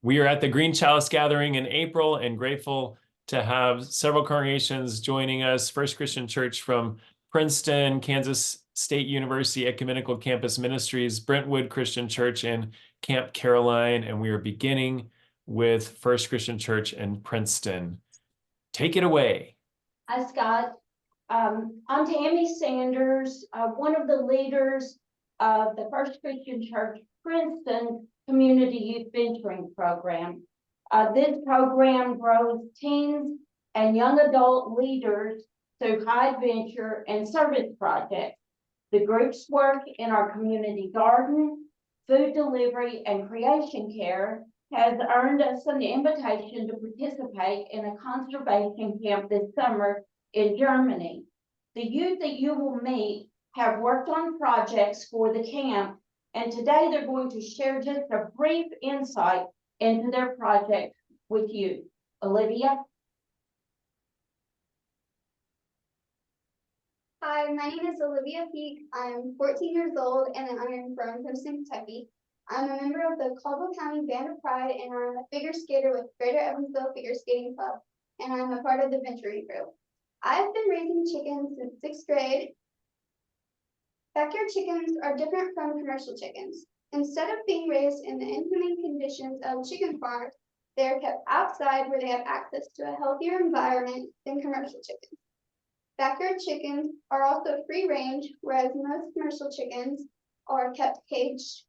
We are at the Green Chalice gathering in April and grateful to have several congregations joining us. First Christian Church from Princeton, Kansas State University Ecumenical Campus Ministries, Brentwood Christian Church in Camp Caroline, and we are beginning with First Christian Church in Princeton. Take it away. Hi, Scott. I'm Tammy Sanders, one of the leaders of the First Christian Church Princeton Community Youth Venturing Program. This program grows teens and young adult leaders through high adventure and service projects. The groups work in our community garden, food delivery, and creation care has earned us an invitation to participate in a conservation camp this summer in Germany. The youth that you will meet have worked on projects for the camp, and today they're going to share just a brief insight into their project with you. Olivia? Hi, my name is Olivia Peak. I'm 14 years old and I'm from Princeton, Kentucky. I'm a member of the Caldwell County Band of Pride, and I'm a figure skater with Greater Evansville Figure Skating Club, and I'm a part of the venturing group. I've been raising chickens since 6th grade. Backyard chickens are different from commercial chickens. Instead of being raised in the inhumane conditions of chicken farms, they are kept outside where they have access to a healthier environment than commercial chickens. Backyard chickens are also free range, whereas most commercial chickens are kept caged.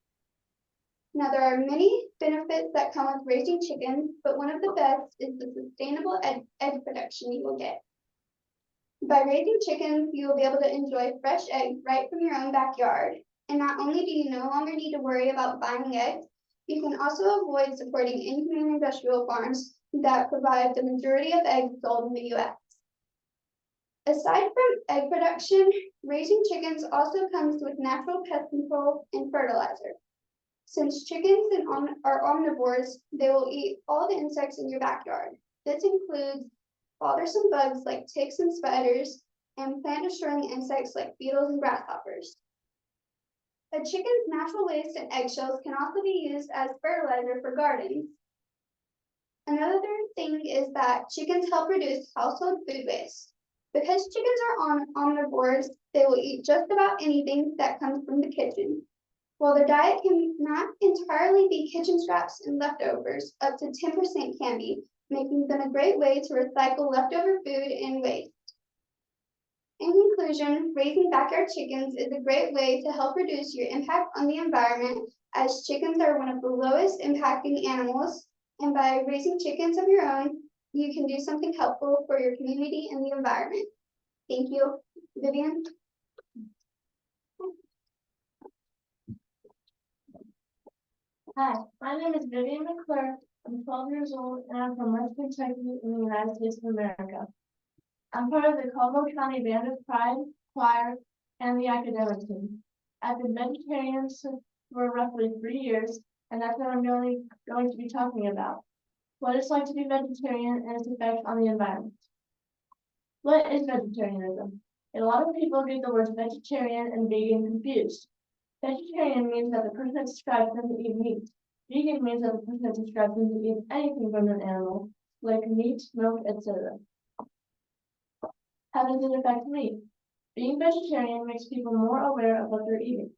Now, there are many benefits that come with raising chickens, but one of the best is the sustainable egg production you will get. By raising chickens, you will be able to enjoy fresh eggs right from your own backyard. And not only do you no longer need to worry about buying eggs, you can also avoid supporting inhumane industrial farms that provide the majority of eggs sold in the U.S. Aside from egg production, raising chickens also comes with natural pest control and fertilizer. Since chickens are omnivores, they will eat all the insects in your backyard. This includes bothersome bugs like ticks and spiders, and plant-destroying insects like beetles and grasshoppers. A chicken's natural waste and eggshells can also be used as fertilizer for gardens. Another thing is that chickens help reduce household food waste. Because chickens are omnivores, they will eat just about anything that comes from the kitchen. While their diet can not entirely be kitchen scraps and leftovers, up to 10% can be, making them a great way to recycle leftover food and waste. In conclusion, raising backyard chickens is a great way to help reduce your impact on the environment, as chickens are one of the lowest impacting animals, and by raising chickens of your own, you can do something helpful for your community and the environment. Thank you. Vivian? Hi, my name is Vivian McClure. I'm 12 years old and I'm from West Kentucky in the United States of America. I'm part of the Caldwell County Band of Pride, choir, and the academic team. I've been vegetarian for roughly 3 years, and that's what I'm going to be talking about. What it's like to be vegetarian and its effect on the environment. What is vegetarianism? A lot of people get the words vegetarian and vegan confused. Vegetarian means that the person describes them to eat meat. Vegan means that the person describes them to eat anything from an animal, like meat, milk, etc. How does it affect me? Being vegetarian makes people more aware of what they're eating.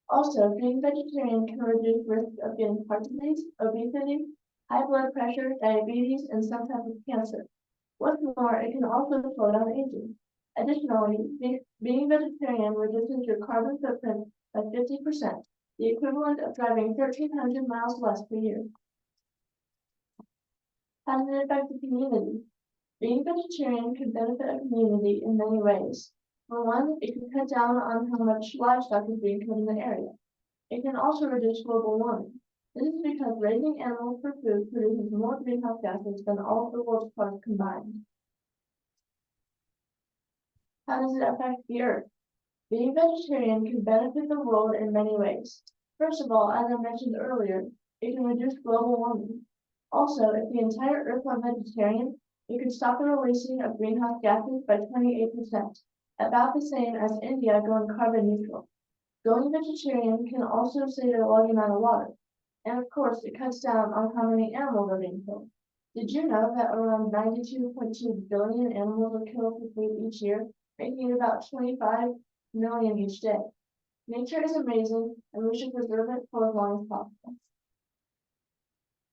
Also, being vegetarian can reduce risk of getting heart disease, obesity, high blood pressure, diabetes, and some type of cancer. What's more, it can also slow down aging. Additionally, being vegetarian reduces your carbon footprint by 50%, the equivalent of driving 1,300 miles less per year. How does it affect the community? Being vegetarian can benefit a community in many ways. For one, it can cut down on how much livestock is being killed in the area. It can also reduce global warming. This is because raising animals for food produces more greenhouse gases than all of the world's cars combined. How does it affect the earth? Being vegetarian can benefit the world in many ways. First of all, as I mentioned earlier, it can reduce global warming. Also, if the entire earth were vegetarian, it could stop the releasing of greenhouse gases by 28%, about the same as India going carbon neutral. Going vegetarian can also save a large amount of water. And of course, it cuts down on how many animals are being killed. Did you know that around 92.2 billion animals are killed for food each year, making it about 25 million each day? Nature is amazing, and we should preserve it for as long as possible.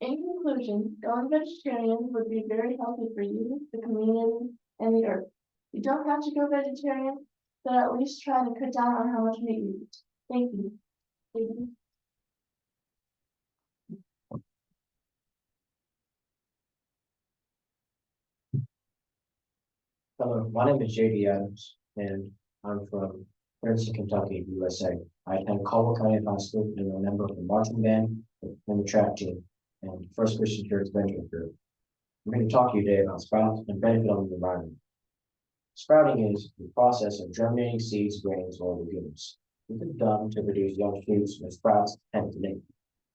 In conclusion, going vegetarian would be very healthy for you, the community, and the earth. You don't have to go vegetarian, but at least try to cut down on how much meat you eat. Thank you. Thank you. Hello, my name is JD Adams, and I'm from Princeton, Kentucky, USA. I attend Caldwell County High School and I'm a member of the marching band and the track team and First Christian Church Brentwood group. I'm going to talk to you today about sprouts and benefit on the environment. Sprouting is the process of germinating seeds, grains, or legumes. This is done to produce young shoots and sprouts tend to make.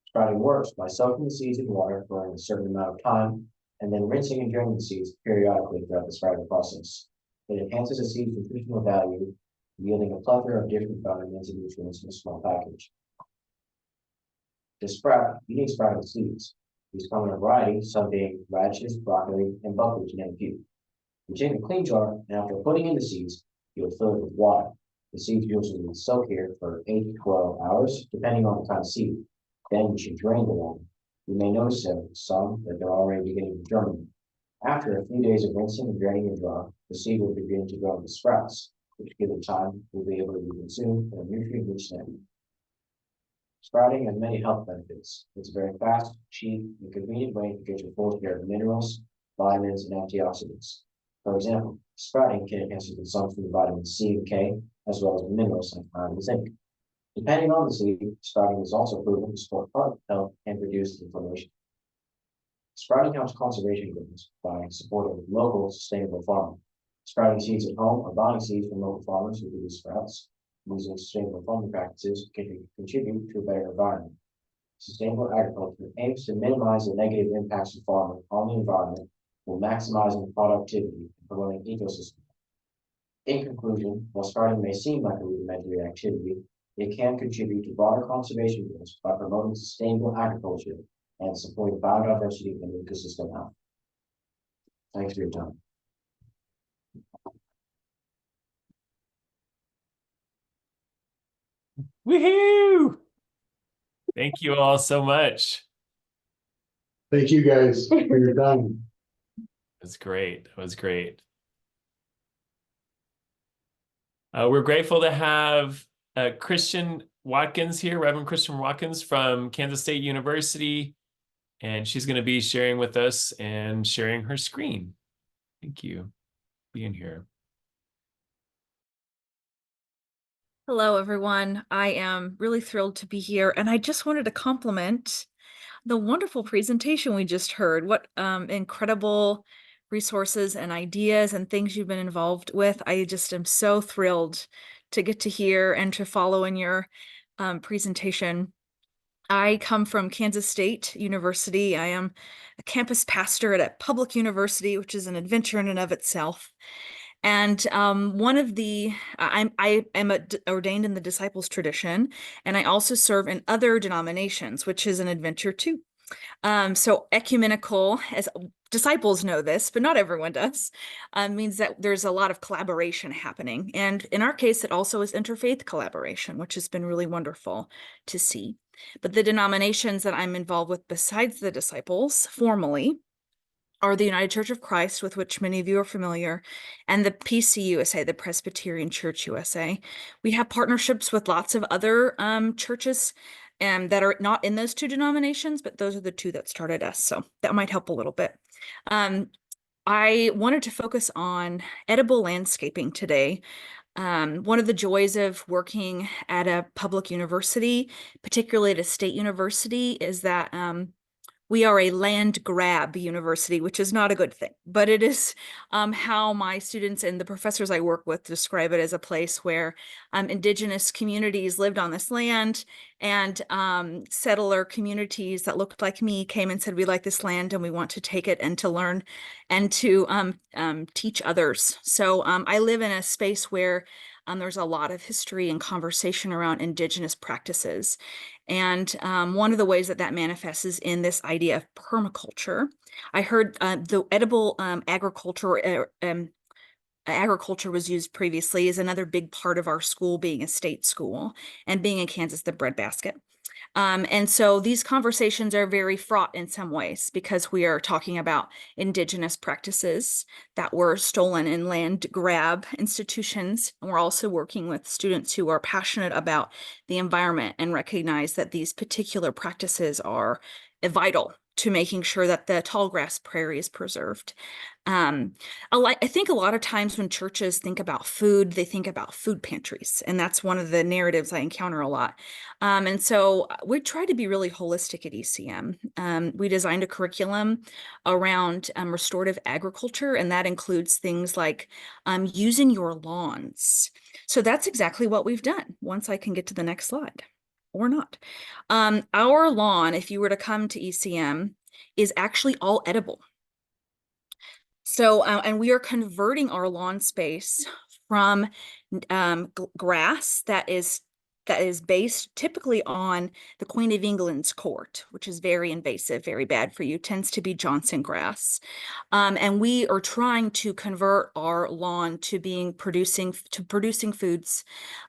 Sprouting works by soaking the seeds in water for a certain amount of time and then rinsing and draining the seeds periodically throughout the sprouting process. It enhances a seed's nutritional value, yielding a plethora of different vitamins and nutrients in a small package. To sprout, you need sprouting seeds. These come in a variety, some being radishes, broccoli, and buckwheat, to name a few. You take a clean jar, and after putting in the seeds, you'll fill it with water. The seeds usually soak here for 8 to 12 hours, depending on the kind of seed. Then you should drain the water. You may notice some that they're already beginning to germinate. After a few days of rinsing and draining the jar, the seed will begin to grow into sprouts, which given time will be able to be consumed in a nutrient-rich snack. Sprouting has many health benefits. It's a very fast, cheap, and convenient way to get your full share of minerals, vitamins, and antioxidants. For example, sprouting can enhance the consumption of vitamins C and K, as well as minerals like iron and zinc. Depending on the seed, sprouting is also proven to support heart health and reduce inflammation. Sprouting helps conservation goals by supporting local sustainable farming. Sprouting seeds at home or buying seeds from local farmers who produce sprouts. Using sustainable farming practices can contribute to a better environment. Sustainable agriculture aims to minimize the negative impacts of farming on the environment while maximizing productivity and promoting ecosystem. In conclusion, while sprouting may seem like a rudimentary activity, it can contribute to broader conservation goals by promoting sustainable agriculture and supporting biodiversity and ecosystem health. Thanks for your time. Woohoo! Thank you all so much. Thank you guys for your time. That's great. That was great. We're grateful to have Christian Watkins here, Reverend Christian Watkins from Kansas State University, and she's going to be sharing with us and sharing her screen. Thank you for being here. Hello, everyone. I am really thrilled to be here, and I just wanted to compliment the wonderful presentation we just heard. What incredible resources and ideas and things you've been involved with. I just am so thrilled to get to hear and to follow in your presentation. I come from Kansas State University. I am a campus pastor at a public university, which is an adventure in and of itself. And I am ordained in the disciples tradition, and I also serve in other denominations, which is an adventure too. So ecumenical, as disciples know this, but not everyone does, means that there's a lot of collaboration happening. And in our case, it also is interfaith collaboration, which has been really wonderful to see. But the denominations that I'm involved with besides the disciples formally are the United Church of Christ, with which many of you are familiar, and the PCUSA, the Presbyterian Church USA. We have partnerships with lots of other churches that are not in those two denominations, but those are the two that started us. So that might help a little bit. I wanted to focus on edible landscaping today. One of the joys of working at a public university, particularly at a state university, is that we are a land grab university, which is not a good thing, but it is how my students and the professors I work with describe it as a place where indigenous communities lived on this land, and settler communities that looked like me came and said, we like this land and we want to take it and to learn and to teach others. So I live in a space where there's a lot of history and conversation around indigenous practices. And one of the ways that that manifests is in this idea of permaculture. I heard the edible agriculture was used previously is another big part of our school being a state school and being in Kansas, the breadbasket. And so these conversations are very fraught in some ways because we are talking about indigenous practices that were stolen in land grab institutions. And we're also working with students who are passionate about the environment and recognize that these particular practices are vital to making sure that the tall grass prairie is preserved. I think a lot of times when churches think about food, they think about food pantries, and that's one of the narratives I encounter a lot. And so we try to be really holistic at ECM. We designed a curriculum around restorative agriculture, and that includes things like using your lawns. So that's exactly what we've done. Once I can get to the next slide. Or not. Our lawn, if you were to come to ECM, is actually all edible. So, and we are converting our lawn space from grass that is based typically on the Queen of England's court, which is very invasive, very bad for you, tends to be Johnson grass. And we are trying to convert our lawn to producing foods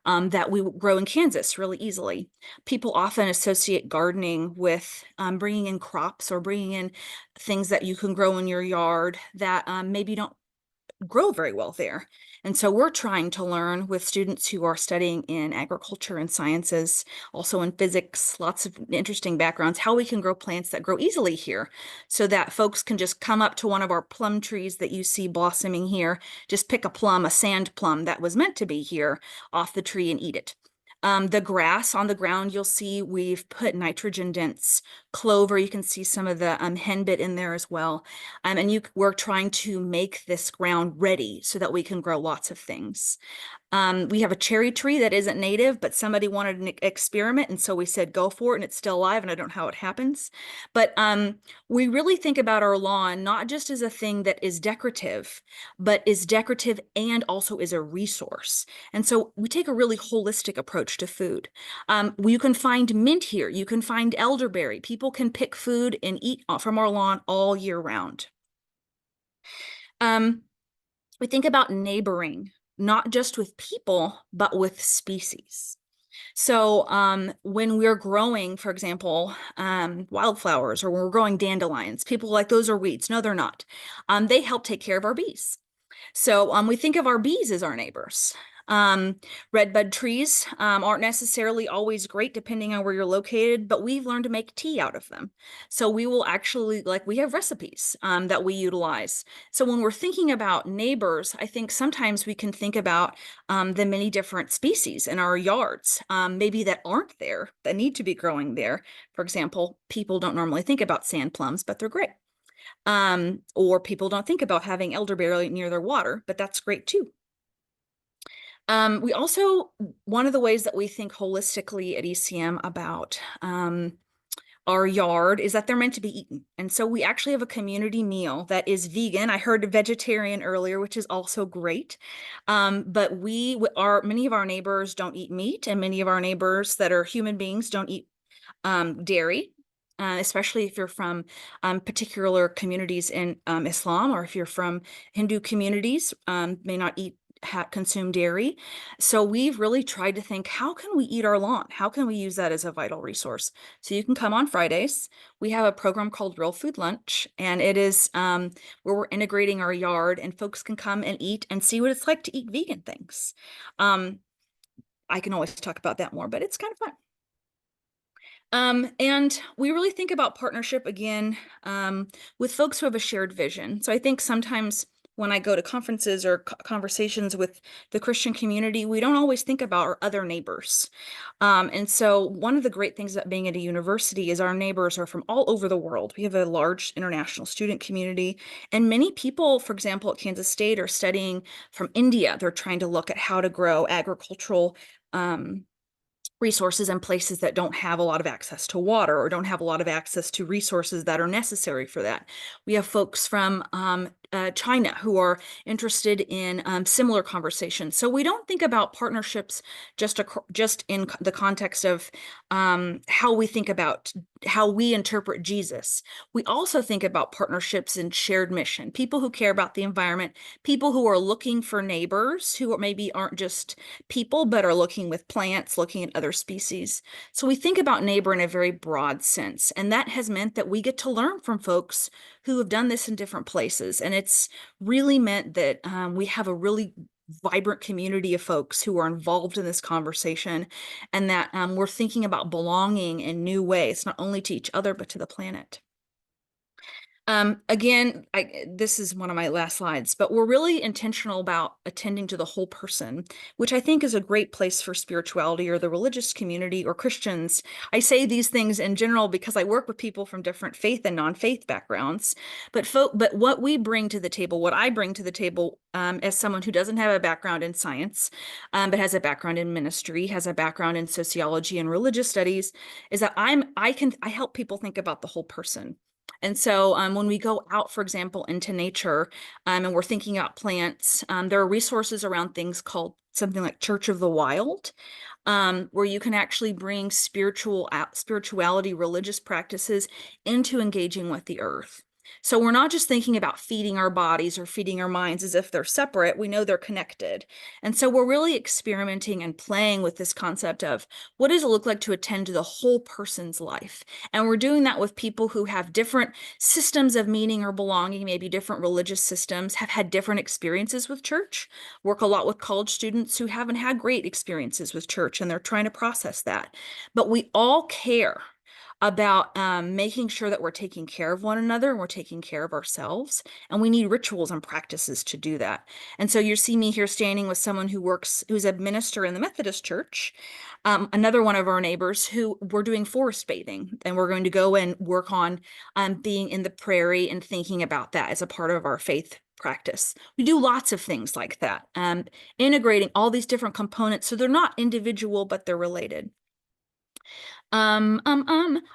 that we grow in Kansas really easily. People often associate gardening with bringing in crops or bringing in things that you can grow in your yard that maybe don't grow very well there. And so we're trying to learn with students who are studying in agriculture and sciences, also in physics, lots of interesting backgrounds, how we can grow plants that grow easily here so that folks can just come up to one of our plum trees that you see blossoming here, just pick a plum, a sand plum that was meant to be here off the tree and eat it. The grass on the ground, you'll see we've put nitrogen dense clover. You can see some of the henbit in there as well. And we're trying to make this ground ready so that we can grow lots of things. We have a cherry tree that isn't native, but somebody wanted an experiment, and so we said, go for it, and it's still alive, and I don't know how it happens. But we really think about our lawn not just as a thing that is decorative, but is decorative and also is a resource. And so we take a really holistic approach to food. You can find mint here. You can find elderberry. People can pick food and eat from our lawn all year round. We think about neighboring, not just with people, but with species. So when we're growing, for example, wildflowers, or when we're growing dandelions, people are like, those are weeds. No, they're not. They help take care of our bees. So we think of our bees as our neighbors. Redbud trees aren't necessarily always great depending on where you're located, but we've learned to make tea out of them. So we will actually, we have recipes that we utilize. So when we're thinking about neighbors, I think sometimes we can think about the many different species in our yards, maybe that aren't there, that need to be growing there. For example, people don't normally think about sand plums, but they're great. Or people don't think about having elderberry near their water, but that's great too. We also, one of the ways that we think holistically at ECM about our yard is that they're meant to be eaten. And so we actually have a community meal that is vegan. I heard vegetarian earlier, which is also great. But many of our neighbors don't eat meat, and many of our neighbors that are human beings don't eat dairy. Especially if you're from particular communities in Islam, or if you're from Hindu communities, may not consume dairy. So we've really tried to think, how can we eat our lawn? How can we use that as a vital resource? So you can come on Fridays. We have a program called Real Food Lunch, and it is where we're integrating our yard, and folks can come and eat and see what it's like to eat vegan things. I can always talk about that more, but it's kind of fun. And we really think about partnership again with folks who have a shared vision. So I think sometimes when I go to conferences or conversations with the Christian community, we don't always think about our other neighbors. And so one of the great things about being at a university is our neighbors are from all over the world. We have a large international student community, and many people, for example, at Kansas State are studying from India. They're trying to look at how to grow agricultural resources in places that don't have a lot of access to water, or don't have a lot of access to resources that are necessary for that. We have folks from China who are interested in similar conversations. So we don't think about partnerships just in the context of how we think about how we interpret Jesus. We also think about partnerships in shared mission, people who care about the environment, people who are looking for neighbors who maybe aren't just people, but are looking with plants, looking at other species. So we think about neighbor in a very broad sense. And that has meant that we get to learn from folks who have done this in different places. And it's really meant that we have a really vibrant community of folks who are involved in this conversation, and that we're thinking about belonging in new ways, not only to each other, but to the planet. Again, this is one of my last slides, but we're really intentional about attending to the whole person, which I think is a great place for spirituality or the religious community or Christians. I say these things in general because I work with people from different faith and non-faith backgrounds, but what we bring to the table, what I bring to the table as someone who doesn't have a background in science, but has a background in ministry, has a background in sociology and religious studies, is that I help people think about the whole person. And so when we go out, for example, into nature and we're thinking about plants, there are resources around things called something like Church of the Wild, where you can actually bring spirituality, religious practices into engaging with the earth. So we're not just thinking about feeding our bodies or feeding our minds as if they're separate. We know they're connected. And so we're really experimenting and playing with this concept of what does it look like to attend to the whole person's life? And we're doing that with people who have different systems of meaning or belonging, maybe different religious systems, have had different experiences with church, work a lot with college students who haven't had great experiences with church and they're trying to process that. But we all care about making sure that we're taking care of one another and we're taking care of ourselves. And we need rituals and practices to do that. And so you see me here standing with someone who's a minister in the Methodist Church, another one of our neighbors who we're doing forest bathing, and we're going to go and work on being in the prairie and thinking about that as a part of our faith practice. We do lots of things like that, integrating all these different components so they're not individual, but they're related. I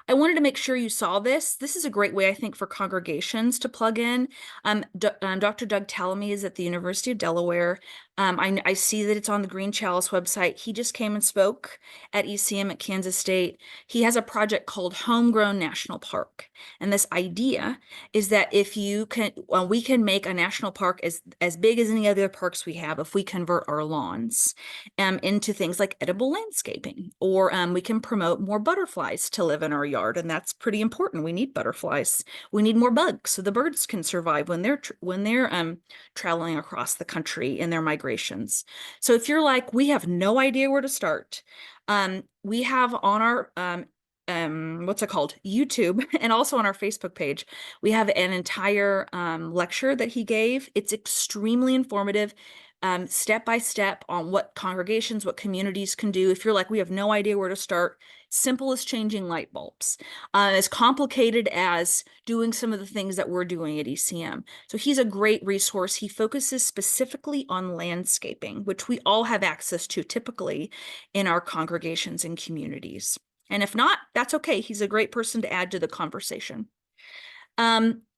wanted to make sure you saw this. This is a great way, I think, for congregations to plug in. Dr. Doug Tallamy is at the University of Delaware. I see that it's on the Green Chalice website. He just came and spoke at ECM at Kansas State. He has a project called Homegrown National Park. And this idea is that if you can, we can make a national park as big as any other parks we have if we convert our lawns into things like edible landscaping, or we can promote more butterflies to live in our yard. And that's pretty important. We need butterflies. We need more bugs so the birds can survive when they're traveling across the country in their migrations. So if you're like, we have no idea where to start, we have on our what's it called, YouTube, and also on our Facebook page, we have an entire lecture that he gave. It's extremely informative, step by step on what congregations, what communities can do. If you're like, we have no idea where to start, simple as changing light bulbs, as complicated as doing some of the things that we're doing at ECM. So he's a great resource. He focuses specifically on landscaping, which we all have access to typically in our congregations and communities. And if not, that's okay. He's a great person to add to the conversation.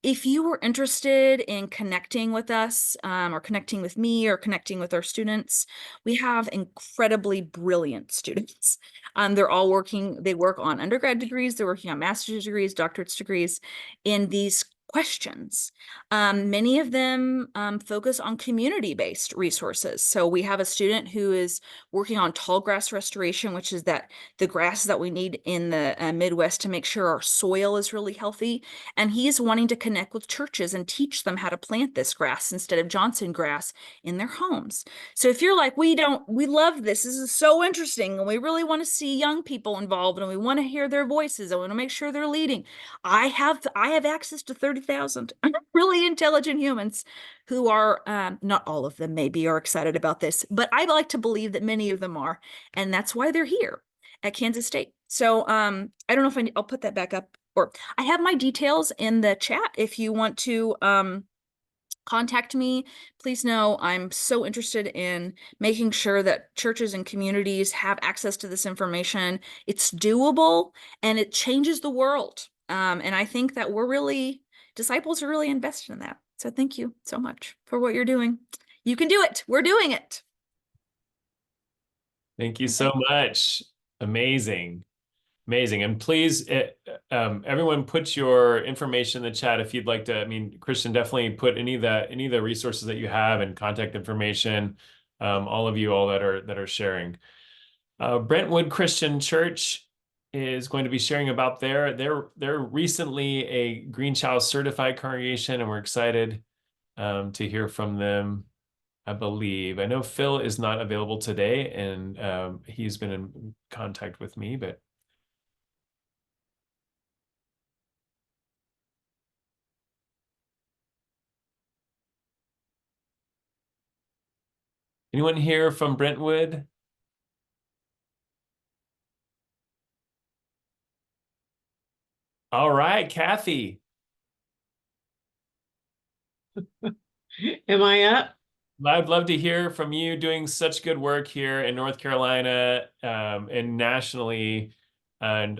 If you were interested in connecting with us, or connecting with me, or connecting with our students, we have incredibly brilliant students. They work on undergrad degrees, they're working on master's degrees, doctorate degrees in these questions. Many of them focus on community-based resources. So we have a student who is working on tall grass restoration, which is the grass that we need in the Midwest to make sure our soil is really healthy. And he is wanting to connect with churches and teach them how to plant this grass instead of Johnson grass in their homes. So if you're like, we love this is so interesting, and we really want to see young people involved, and we want to hear their voices, I want to make sure they're leading. I have access to 30,000 really intelligent humans who are, not all of them maybe are excited about this, but I like to believe that many of them are, and that's why they're here at Kansas State. So I don't know if I'll put that back up, or I have my details in the chat. If you want to contact me, please know I'm so interested in making sure that churches and communities have access to this information. It's doable and it changes the world. And I think that disciples are really invested in that. So thank you so much for what you're doing. You can do it. We're doing it. Thank you so much. Amazing. Amazing. And please, everyone put your information in the chat if you'd like to. I mean, Christian, definitely put any of the resources that you have and contact information. All of you all that are sharing. Brentwood Christian Church is going to be sharing about they're recently a Green Chalice certified congregation, and we're excited to hear from them. I believe. I know Phil is not available today, and he's been in contact with me, but anyone here from Brentwood? All right, Kathy. Am I up? I'd love to hear from you doing such good work here in North Carolina and nationally, and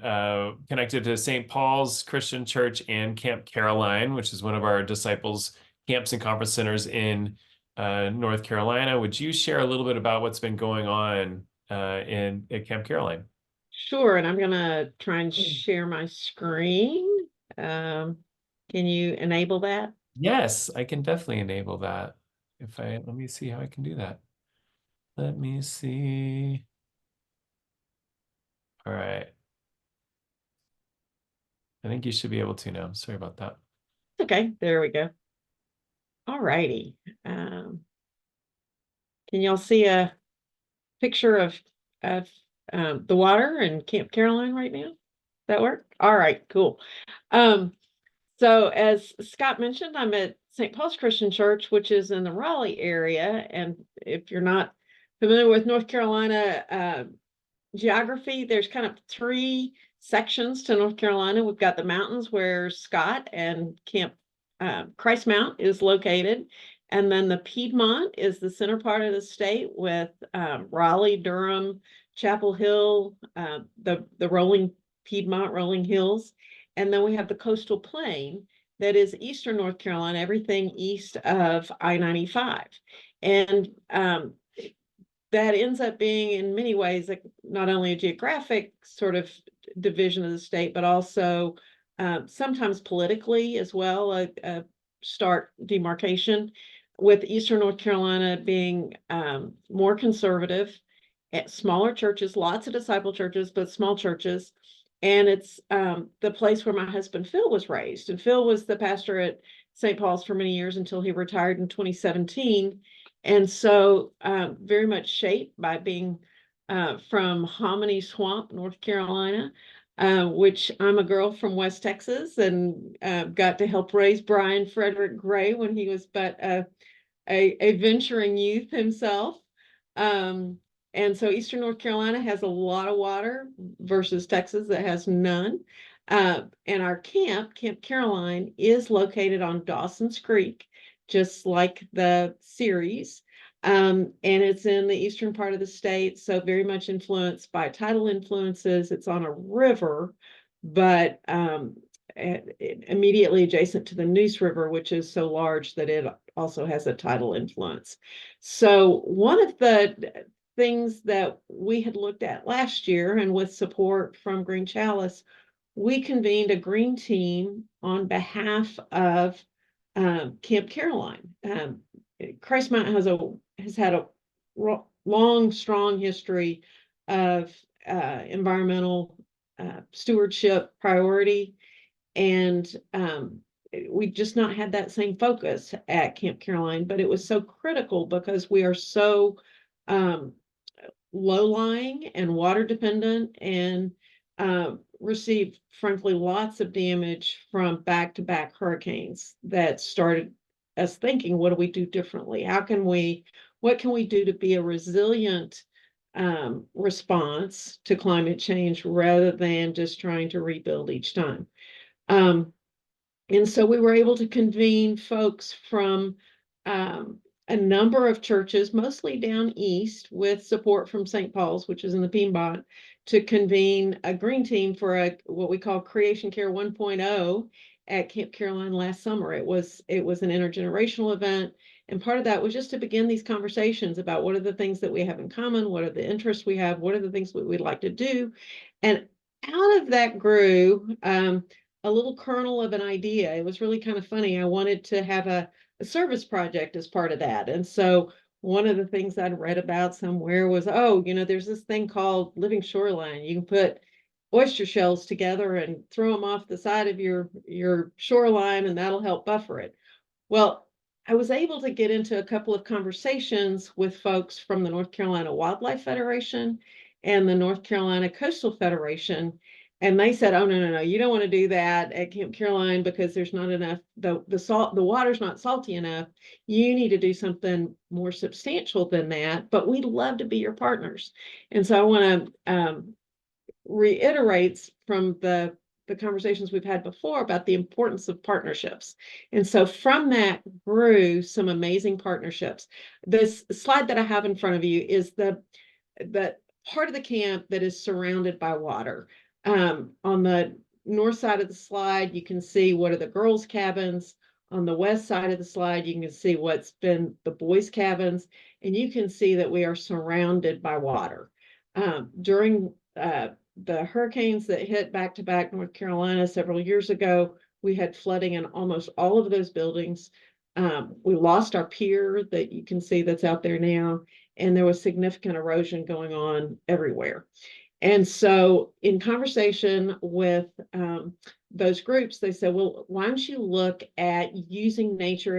connected to St. Paul's Christian Church and Camp Caroline, which is one of our disciples camps and conference centers in North Carolina. Would you share a little bit about what's been going on at Camp Caroline? Sure, and I'm gonna try and share my screen. Can you enable that? Yes, I can definitely enable that. Let me see how I can do that. Let me see. All right. I think you should be able to now. Sorry about that. Okay, there we go. All righty. Can y'all see a picture of the water in Camp Caroline right now? That work? All right, cool. So as Scott mentioned, I'm at St. Paul's Christian Church, which is in the Raleigh area. And if you're not familiar with North Carolina geography, there's kind of 3 sections to North Carolina. We've got the mountains where Scott and Camp Christ Mount is located. And then the Piedmont is the center part of the state with Raleigh, Durham, Chapel Hill, the rolling Piedmont, rolling hills. And then we have the coastal plain that is eastern North Carolina, everything east of I-95. And that ends up being in many ways like not only a geographic sort of division of the state, but also sometimes politically as well, a stark demarcation, with eastern North Carolina being more conservative, at smaller churches, lots of disciple churches, but small churches. And it's the place where my husband Phil was raised. And Phil was the pastor at St. Paul's for many years until he retired in 2017. And so very much shaped by being from Hominy Swamp, North Carolina, which I'm a girl from West Texas, and got to help raise Brian Frederick Gray when he was but a venturing youth himself. And so Eastern North Carolina has a lot of water versus Texas that has none. And our Camp Caroline, is located on Dawson's Creek, just like the series. And it's in the eastern part of the state, so very much influenced by tidal influences. It's on a river, but immediately adjacent to the Neuse River, which is so large that it also has a tidal influence. So one of the things that we had looked at last year, and with support from Green Chalice, we convened a green team on behalf of Camp Caroline. Christ Mount has had a long, strong history of environmental stewardship priority, and we just not had that same focus at Camp Caroline. But it was so critical because we are so low-lying and water dependent, and received, frankly, lots of damage from back-to-back hurricanes that started us thinking, what do we do differently? What can we do to be a resilient response to climate change rather than just trying to rebuild each time? And so we were able to convene folks from a number of churches, mostly down east, with support from St. Paul's, which is in the Piedmont, to convene a green team for what we call Creation Care 1.0 at Camp Caroline last summer. It was an intergenerational event, and part of that was just to begin these conversations about what are the things that we have in common, what are the interests we have, what are the things we'd like to do, and out of that grew a little kernel of an idea. It was really kind of funny. I wanted to have a service project as part of that. And so one of the things I'd read about somewhere was, oh, there's this thing called living shoreline. You can put oyster shells together and throw them off the side of your shoreline, and that'll help buffer it. Well, I was able to get into a couple of conversations with folks from the North Carolina Wildlife Federation and the North Carolina Coastal Federation. And they said, oh, no, you don't want to do that at Camp Caroline because there's not enough, the water's not salty enough. You need to do something more substantial than that, but we'd love to be your partners. And so I want to reiterate from the conversations we've had before about the importance of partnerships. And so from that grew some amazing partnerships. This slide that I have in front of you is the part of the camp that is surrounded by water. On the north side of the slide, you can see what are the girls' cabins. On the west side of the slide, you can see what's been the boys' cabins, and you can see that we are surrounded by water. During the hurricanes that hit back-to-back North Carolina several years ago, we had flooding in almost all of those buildings. We lost our pier that you can see that's out there now, and there was significant erosion going on everywhere. And so in conversation with those groups, they said, well, why don't you look at using nature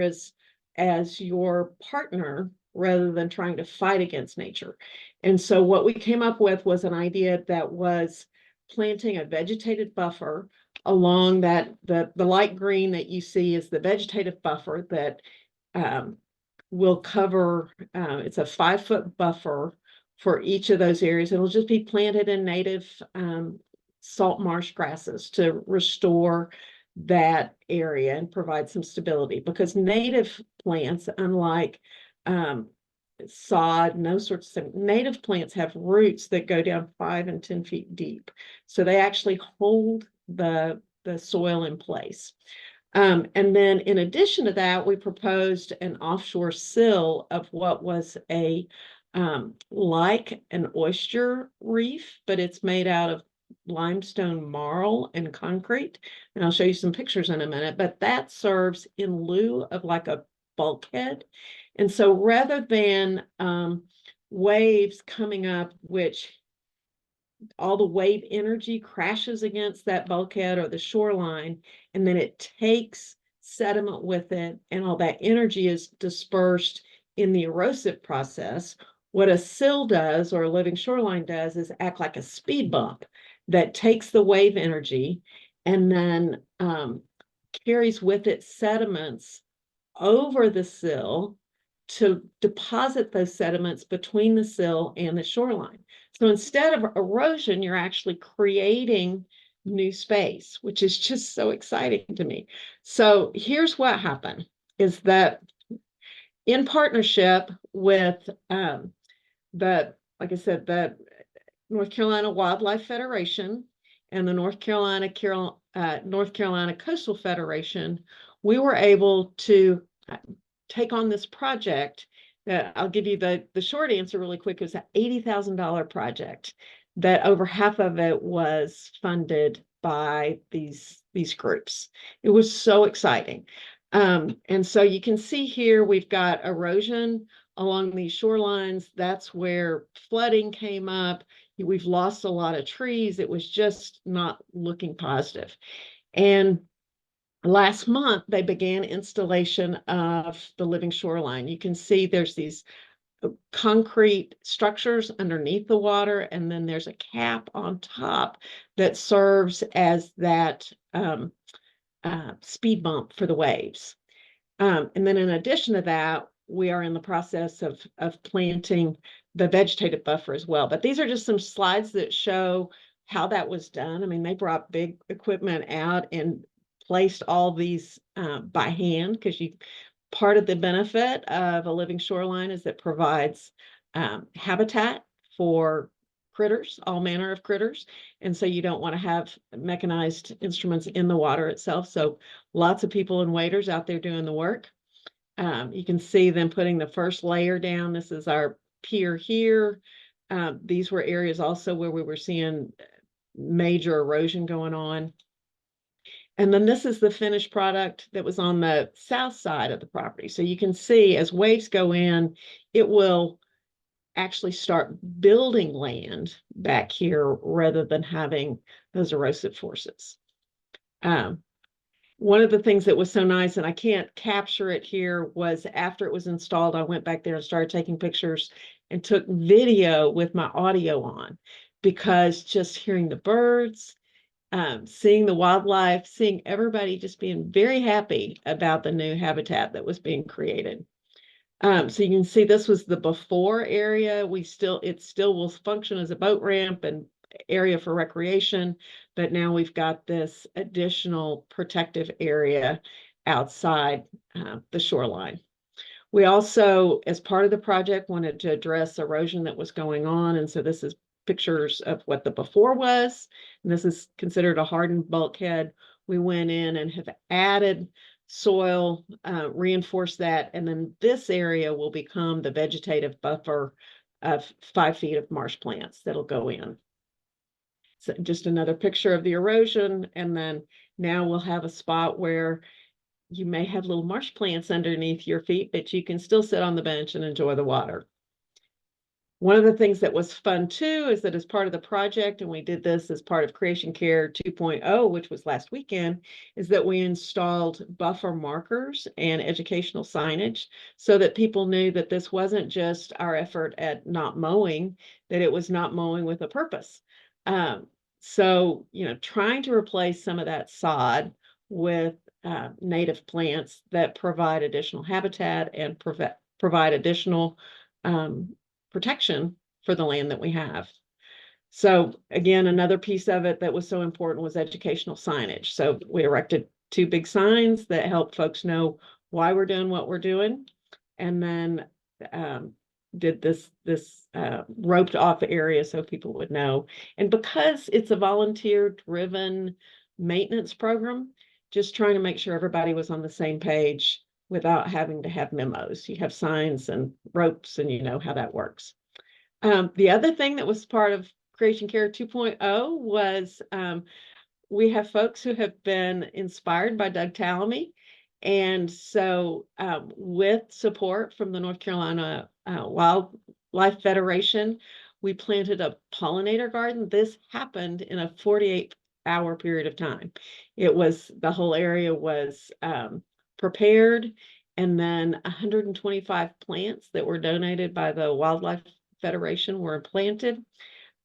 as your partner rather than trying to fight against nature? And so what we came up with was an idea that was planting a vegetated buffer along that, the light green that you see is the vegetative buffer that will cover, it's a 5-foot buffer for each of those areas. It'll just be planted in native salt marsh grasses to restore that area and provide some stability, because native plants, unlike sod and those sorts of things, native plants have roots that go down 5 and 10 feet deep. So they actually hold the soil in place. And then in addition to that, we proposed an offshore sill of what was a like an oyster reef, but it's made out of limestone marl and concrete. And I'll show you some pictures in a minute, but that serves in lieu of like a bulkhead. And so rather than waves coming up, which all the wave energy crashes against that bulkhead or the shoreline, and then it takes sediment with it, and all that energy is dispersed in the erosive process. What a sill does, or a living shoreline does, is act like a speed bump that takes the wave energy and then carries with it sediments over the sill to deposit those sediments between the sill and the shoreline. So instead of erosion, you're actually creating new space, which is just so exciting to me. So here's what happened, is that in partnership with like I said, the North Carolina Wildlife Federation and the North Carolina Coastal Federation, we were able to take on this project. I'll give you the short answer really quick. It was an $80,000 project that over half of it was funded by these groups. It was so exciting. And so you can see here, we've got erosion along these shorelines. That's where flooding came up. We've lost a lot of trees. It was just not looking positive. And last month, they began installation of the living shoreline. You can see there's these concrete structures underneath the water, and then there's a cap on top that serves as that speed bump for the waves. And then in addition to that, we are in the process of planting the vegetative buffer as well. But these are just some slides that show how that was done. I mean, they brought big equipment out and placed all these by hand, because part of the benefit of a living shoreline is it provides habitat for critters, all manner of critters. And so you don't want to have mechanized instruments in the water itself. So lots of people and waders out there doing the work. You can see them putting the first layer down. This is our pier here. These were areas also where we were seeing major erosion going on. And then this is the finished product that was on the south side of the property. So you can see as waves go in, it will actually start building land back here rather than having those erosive forces. One of the things that was so nice, and I can't capture it here, was after it was installed, I went back there and started taking pictures and took video with my audio on, because just hearing the birds, seeing the wildlife, seeing everybody just being very happy about the new habitat that was being created. So you can see this was the before area. It still will function as a boat ramp and area for recreation, but now we've got this additional protective area outside the shoreline. We also, as part of the project, wanted to address erosion that was going on. And so this is pictures of what the before was. And this is considered a hardened bulkhead. We went in and have added soil, reinforced that. And then this area will become the vegetative buffer of 5 feet of marsh plants that'll go in. So just another picture of the erosion. And then now we'll have a spot where you may have little marsh plants underneath your feet, but you can still sit on the bench and enjoy the water. One of the things that was fun too is that as part of the project, and we did this as part of Creation Care 2.0, which was last weekend, is that we installed buffer markers and educational signage so that people knew that this wasn't just our effort at not mowing, that it was not mowing with a purpose. So, trying to replace some of that sod with native plants that provide additional habitat and provide additional protection for the land that we have. So again, another piece of it that was so important was educational signage. So we erected 2 big signs that help folks know why we're doing what we're doing. And then did this roped off area so people would know. And because it's a volunteer driven maintenance program, just trying to make sure everybody was on the same page without having to have memos. You have signs and ropes and you know how that works. The other thing that was part of Creation Care 2.0 was we have folks who have been inspired by Doug Tallamy. And so with support from the North Carolina Wildlife Federation, we planted a pollinator garden. This happened in a 48-hour period of time. The whole area was prepared, and then 125 plants that were donated by the Wildlife Federation were planted.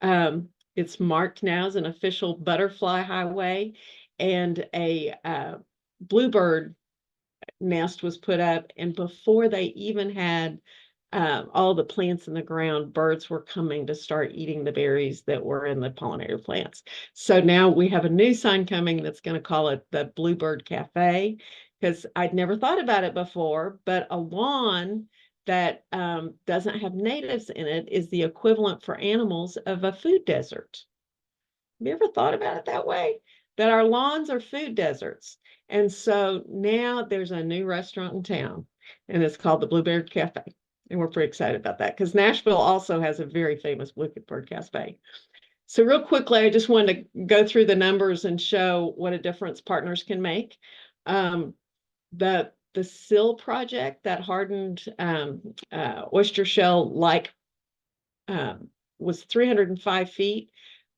It's marked now as an official butterfly highway, and a bluebird nest was put up. And before they even had all the plants in the ground, birds were coming to start eating the berries that were in the pollinator plants. So now we have a new sign coming that's going to call it the Bluebird Cafe, because I'd never thought about it before, but a lawn that doesn't have natives in it is the equivalent for animals of a food desert. Have you ever thought about it that way? That our lawns are food deserts. And so now there's a new restaurant in town, and it's called the Bluebird Cafe. And we're pretty excited about that because Nashville also has a very famous Bluebird Cafe. So real quickly, I just wanted to go through the numbers and show what a difference partners can make. The sill project, that hardened oyster shell-like, was 305 feet.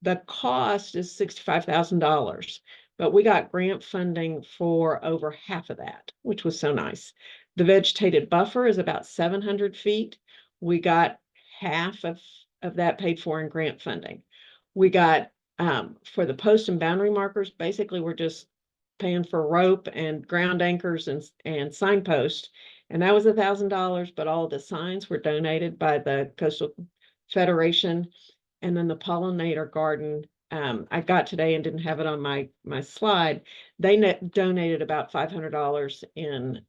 The cost is $65,000, but we got grant funding for over half of that, which was so nice. The vegetated buffer is about 700 feet. We got half of that paid for in grant funding. We got, for the post and boundary markers, basically we're just paying for rope and ground anchors and signpost. And that was $1,000, but all of the signs were donated by the Coastal Federation. And then the pollinator garden, I got today and didn't have it on my slide. They donated about $500 in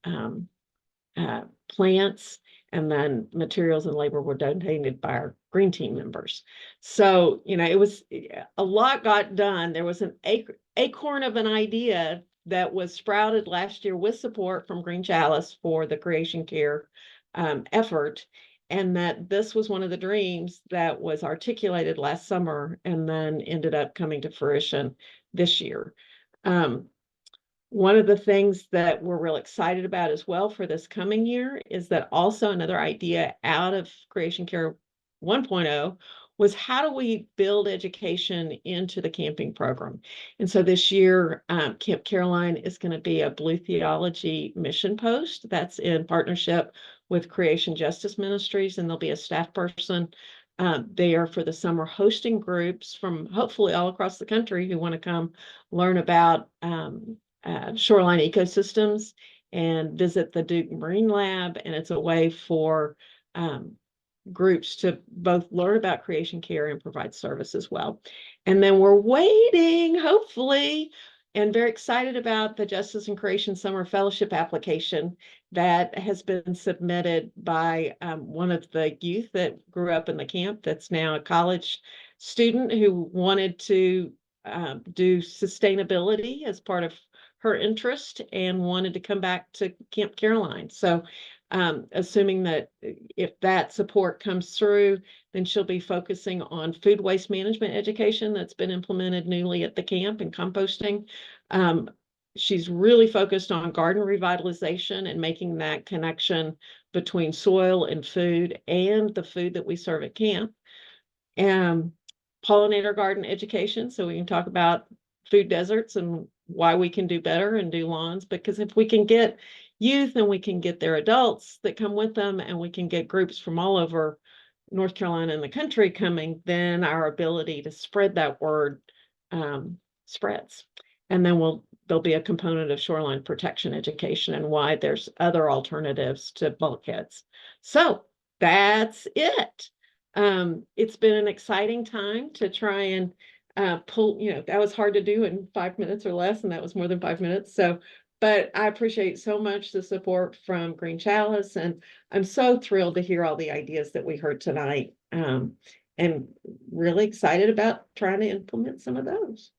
plants, and then materials and labor were donated by our green team members. So, it was a lot got done. There was an acorn of an idea that was sprouted last year with support from Green Chalice for the Creation Care effort. And that this was one of the dreams that was articulated last summer and then ended up coming to fruition this year. One of the things that we're real excited about as well for this coming year is that also another idea out of Creation Care 1.0 was how do we build education into the camping program? And so this year, Camp Caroline is going to be a Blue Theology mission post that's in partnership with Creation Justice Ministries, and there'll be a staff person there for the summer hosting groups from hopefully all across the country who want to come learn about shoreline ecosystems and visit the Duke Marine Lab. And it's a way for groups to both learn about creation care and provide service as well. And then we're waiting, hopefully, and very excited about the Justice and Creation Summer Fellowship application that has been submitted by one of the youth that grew up in the camp that's now a college student who wanted to do sustainability as part of her interest and wanted to come back to Camp Caroline. So assuming that if that support comes through, then she'll be focusing on food waste management education that's been implemented newly at the camp and composting. She's really focused on garden revitalization and making that connection between soil and food and the food that we serve at camp. Pollinator garden education, so we can talk about food deserts and why we can do better and do lawns, because if we can get youth and we can get their adults that come with them and we can get groups from all over North Carolina and the country coming, then our ability to spread that word spreads. And then there'll be a component of shoreline protection education and why there's other alternatives to bulkheads. So that's it. It's been an exciting time to try and pull, that was hard to do in 5 minutes or less, and that was more than 5 minutes. So, but I appreciate so much the support from Green Chalice, and I'm so thrilled to hear all the ideas that we heard tonight, and really excited about trying to implement some of those.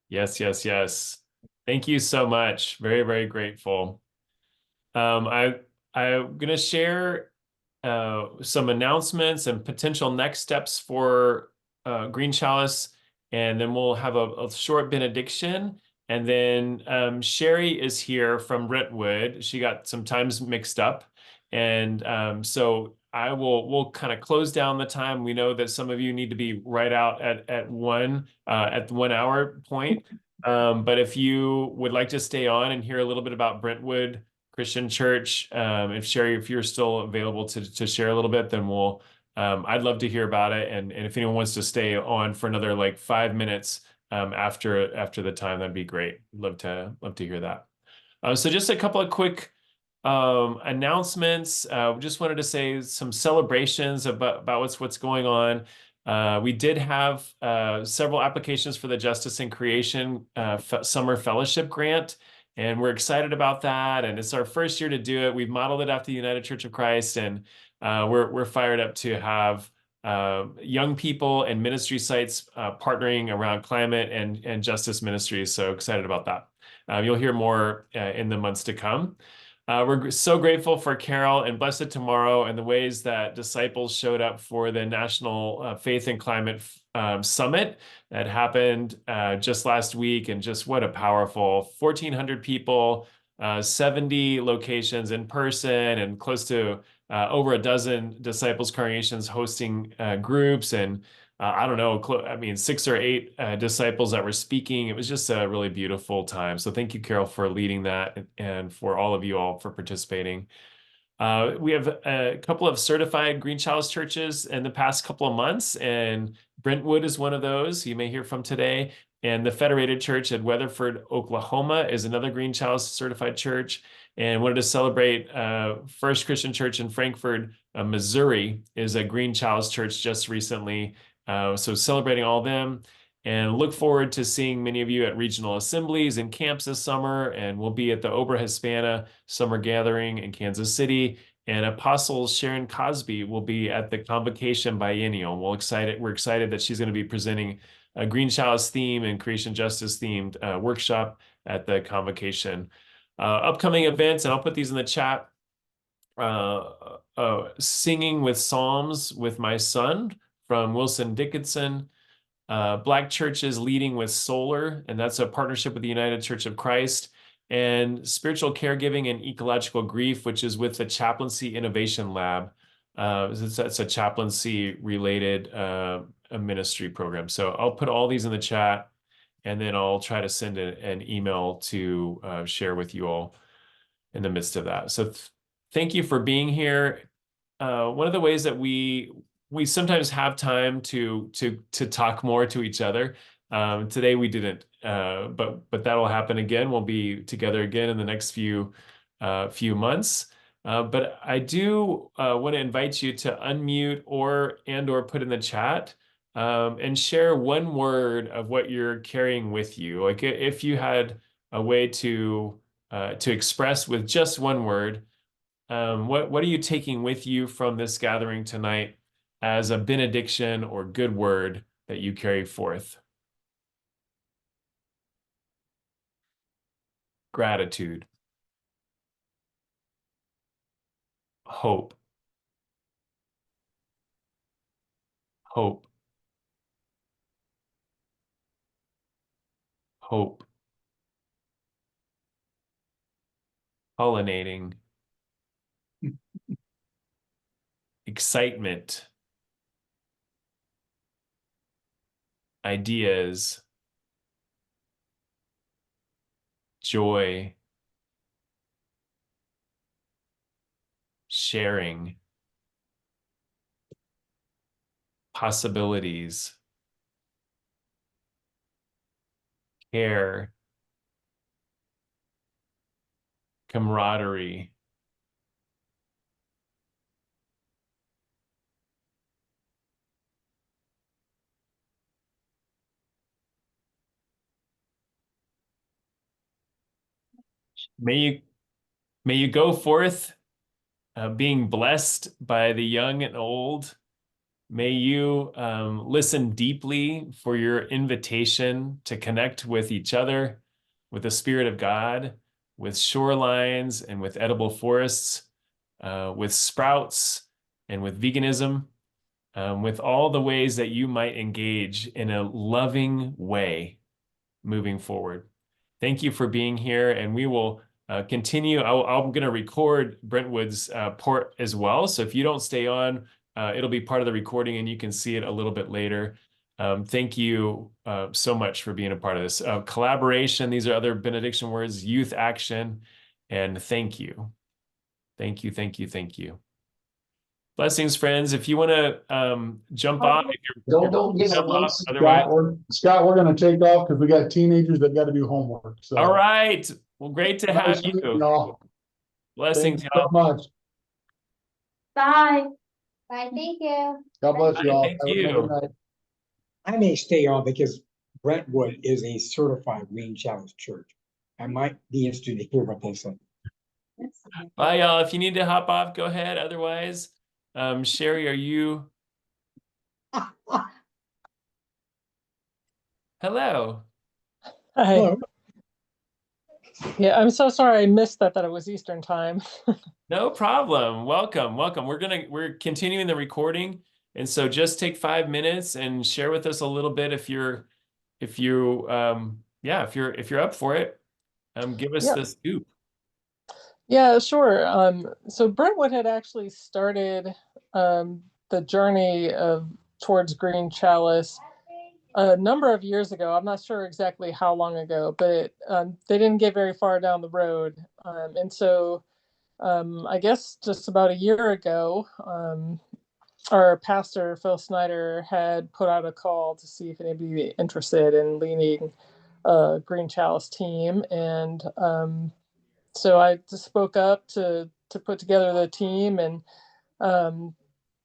Yes, yes, yes. Thank you so much. Very, very grateful. I'm gonna share some announcements and potential next steps for Green Chalice, and then we'll have a short benediction. And then Sherry is here from Brentwood. She got some times mixed up. And so we'll kind of close down the time. We know that some of you need to be right out at the 1 hour point. But if you would like to stay on and hear a little bit about Brentwood Christian Church, if you're still available to share a little bit, then I'd love to hear about it. And if anyone wants to stay on for another like 5 minutes after the time, that'd be great. Love to hear that. So just a couple of quick announcements. Just wanted to say some celebrations about what's going on. We did have several applications for the Justice and Creation Summer Fellowship Grant, and we're excited about that. And it's our first year to do it. We've modeled it after the United Church of Christ, and we're fired up to have young people and ministry sites partnering around climate and justice ministries. So excited about that. You'll hear more in the months to come. We're so grateful for Carol and Blessed Tomorrow and the ways that disciples showed up for the National Faith and Climate Summit that happened just last week. And just what a powerful 1,400 people, 70 locations in person, and close to over a dozen disciples congregations hosting groups, and I don't know, 6 or 8 disciples that were speaking. It was just a really beautiful time. So thank you, Carol, for leading that, and for all of you all for participating. We have a couple of certified Green Chalice churches in the past couple of months, and Brentwood is one of those you may hear from today. And the Federated Church at Weatherford, Oklahoma is another Green Chalice certified church. And wanted to celebrate First Christian Church in Frankfort, Missouri is a Green Chalice church just recently. So celebrating all of them. and look forward to seeing many of you at regional assemblies and camps this summer. And we'll be at the Obra Hispana Summer Gathering in Kansas City. And Apostle Sharon Cosby will be at the Convocation Biennial. We're excited that she's going to be presenting a Green Chalice theme and Creation Justice themed workshop at the Convocation. Upcoming events, and I'll put these in the chat. Singing with Psalms with My Son from Wilson Dickinson. Black Churches Leading with Solar, and that's a partnership with the United Church of Christ. And Spiritual Caregiving and Ecological Grief, which is with the Chaplaincy Innovation Lab. That's a chaplaincy related ministry program. So I'll put all these in the chat, and then I'll try to send an email to share with you all in the midst of that. So thank you for being here. One of the ways that we sometimes have time to talk more to each other. Today we didn't, but that'll happen again. We'll be together again in the next few months. But I do want to invite you to unmute or put in the chat and share one word of what you're carrying with you. Like if you had a way to express with just one word, what are you taking with you from this gathering tonight as a benediction or good word that you carry forth? Gratitude, hope, hope, hope, pollinating, excitement, ideas, joy, sharing, possibilities, care, camaraderie, may you go forth being blessed by the young and old. May you listen deeply for your invitation to connect with each other, with the Spirit of God, with shorelines and with edible forests, with sprouts and with veganism, with all the ways that you might engage in a loving way moving forward. Thank you for being here, and we will continue. I'm going to record Brentwood's port as well. So if you don't stay on, it'll be part of the recording and you can see it a little bit later. Thank you so much for being a part of this. Collaboration, these are other benediction words, youth action, and thank you. Thank you, thank you, thank you. Blessings, friends. If you want to jump off, if Don't give jump up. off, otherwise. Scott, we're gonna take off because we got teenagers that got to do homework. So All right. Well, great to have nice meeting you. y'all. Blessings, Thank you so y'all. much. Bye. Bye, thank you. God bless Bye, you all. thank Have a you. good night. I may stay on because Brentwood is a certified Green Chalice church. I might be interested to hear what they say. Bye, y'all. If you need to hop off, go ahead. Otherwise, Sherry, are you? Hello. Hi. Hello. Yeah, I'm so sorry I missed that it was Eastern time. No problem. Welcome, welcome. We're continuing the recording, and so just take 5 minutes and share with us a little bit if you're up for it. Give us Yeah. the scoop. Yeah, sure. So Brentwood had actually started the journey towards Green Chalice a number of years ago. I'm not sure exactly how long ago, but they didn't get very far down the road. And so I guess just about a year ago, our pastor, Phil Snyder, had put out a call to see if anybody would be interested in leading a Green Chalice team. And so I just spoke up to put together the team, and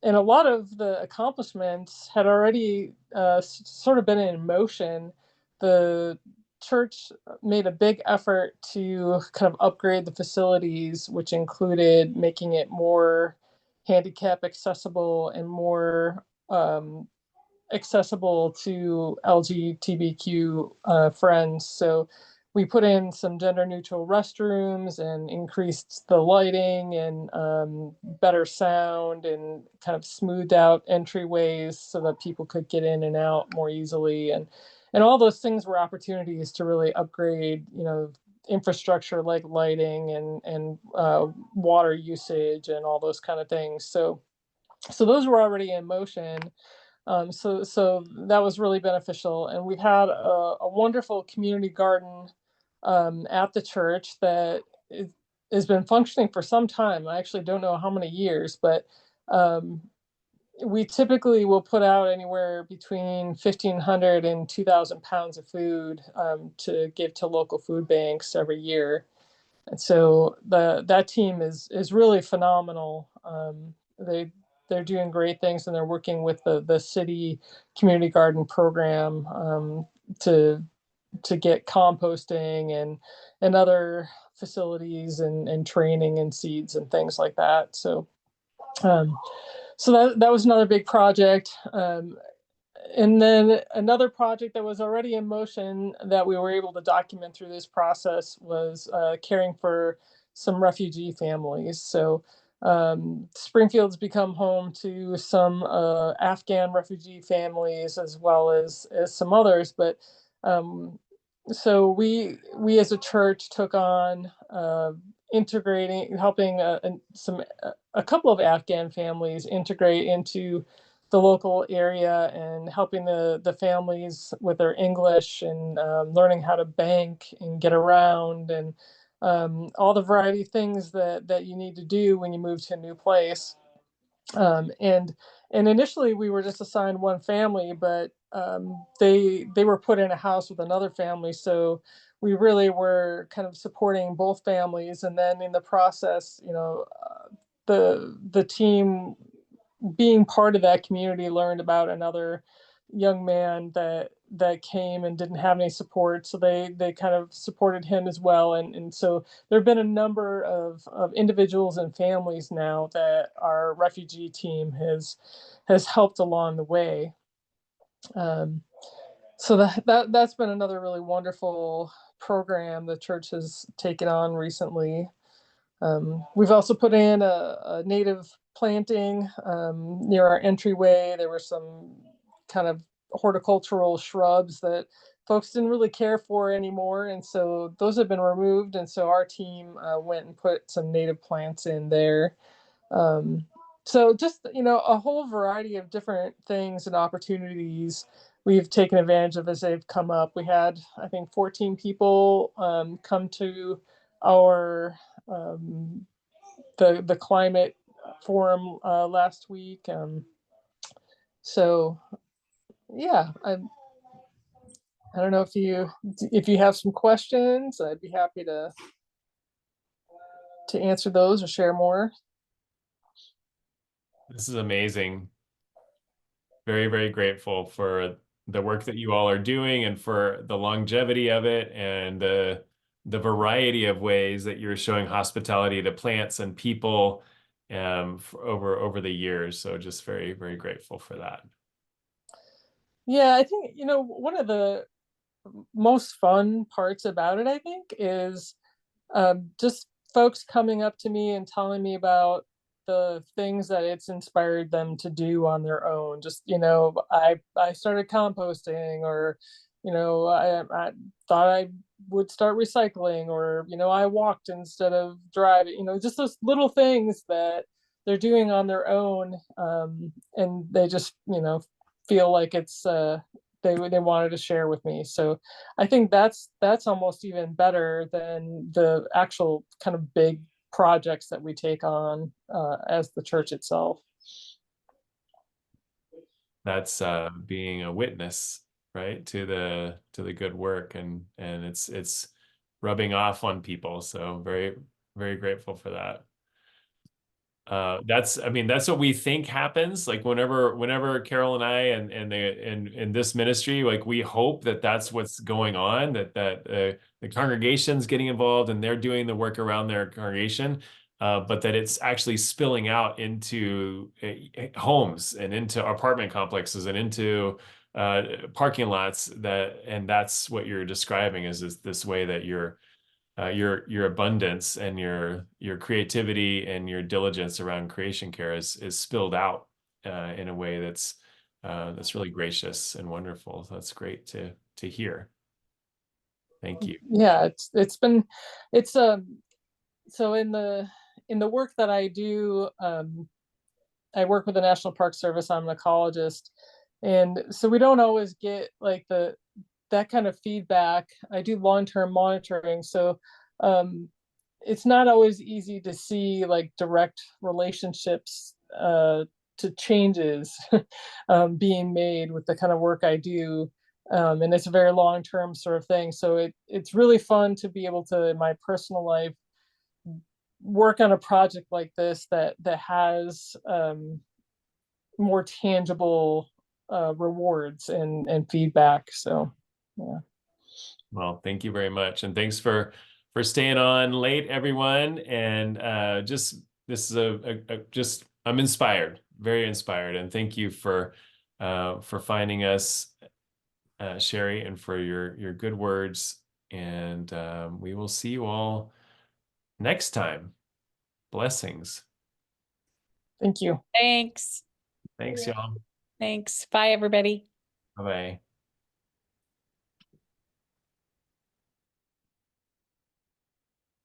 and a lot of the accomplishments had already sort of been in motion. The church made a big effort to kind of upgrade the facilities, which included making it more handicap accessible and more accessible to LGBTQ friends. So we put in some gender neutral restrooms and increased the lighting and better sound and kind of smoothed out entryways so that people could get in and out more easily. And all those things were opportunities to really upgrade, infrastructure like lighting and water usage and all those kind of things. So those were already in motion. So that was really beneficial. And we've had a wonderful community garden at the church that has been functioning for some time. I actually don't know how many years, but we typically will put out anywhere between 1,500 and 2,000 pounds of food to give to local food banks every year. And so that team is really phenomenal. They're doing great things, and they're working with the city community garden program to get composting and other facilities and training and seeds and things like that. So that was another big project. And then another project that was already in motion that we were able to document through this process was caring for some refugee families. So Springfield's become home to some Afghan refugee families as well as some others. But so we as a church took on helping a couple of Afghan families integrate into the local area and helping the families with their English and learning how to bank and get around and all the variety of things that you need to do when you move to a new place. And initially we were just assigned one family, but they were put in a house with another family. So we really were kind of supporting both families. And then in the process, the team being part of that community learned about another young man that came and didn't have any support. So they kind of supported him as well. And so there have been a number of individuals and families now that our refugee team has helped along the way. So that's been another really wonderful program the church has taken on recently. We've also put in a native planting near our entryway. There were some kind of horticultural shrubs that folks didn't really care for anymore. And so those have been removed. And so our team went and put some native plants in there. So just, a whole variety of different things and opportunities we've taken advantage of as they've come up. We had, I think, 14 people come to our the climate forum last week. So yeah, I don't know if you have some questions, I'd be happy to answer those or share more. This is amazing. Very, very grateful for the work that you all are doing and for the longevity of it and the variety of ways that you're showing hospitality to plants and people over the years. So just very, very grateful for that. Yeah, I think, one of the most fun parts about it, I think, is just folks coming up to me and telling me about the things that it's inspired them to do on their own. Just, I started composting, or, I thought I would start recycling, or, I walked instead of driving, just those little things that they're doing on their own. And they just, feel like it's, they wanted to share with me. So I think that's almost even better than the actual kind of big projects that we take on as the church itself. That's being a witness, right, to the good work, and it's rubbing off on people. So very, very grateful for that. that's, I mean, that's what we think happens. Like whenever Carol and I and this ministry, like we hope that that's what's going on, that the congregation's getting involved and they're doing the work around their congregation, but that it's actually spilling out into homes and into apartment complexes and into parking lots, and that's what you're describing is this way that your abundance and your creativity and your diligence around creation care is spilled out in a way that's really gracious and wonderful. So that's great to hear. Thank you. Yeah, it's so in the work that I do, I work with the National Park Service. I'm an ecologist, and so we don't always get like that kind of feedback. I do long-term monitoring, so it's not always easy to see like direct relationships to changes being made with the kind of work I do. And it's a very long-term sort of thing. So it's really fun to be able to, in my personal life, work on a project like this that has more tangible rewards and feedback. So yeah. Well, thank you very much, and thanks for staying on late, everyone. And this is just I'm inspired, very inspired, and thank you for finding us, Sherry, and for your good words. And we will see you all next time. Blessings. Thank you. Thanks. Thanks, y'all. Thanks. Bye, everybody. Bye-bye.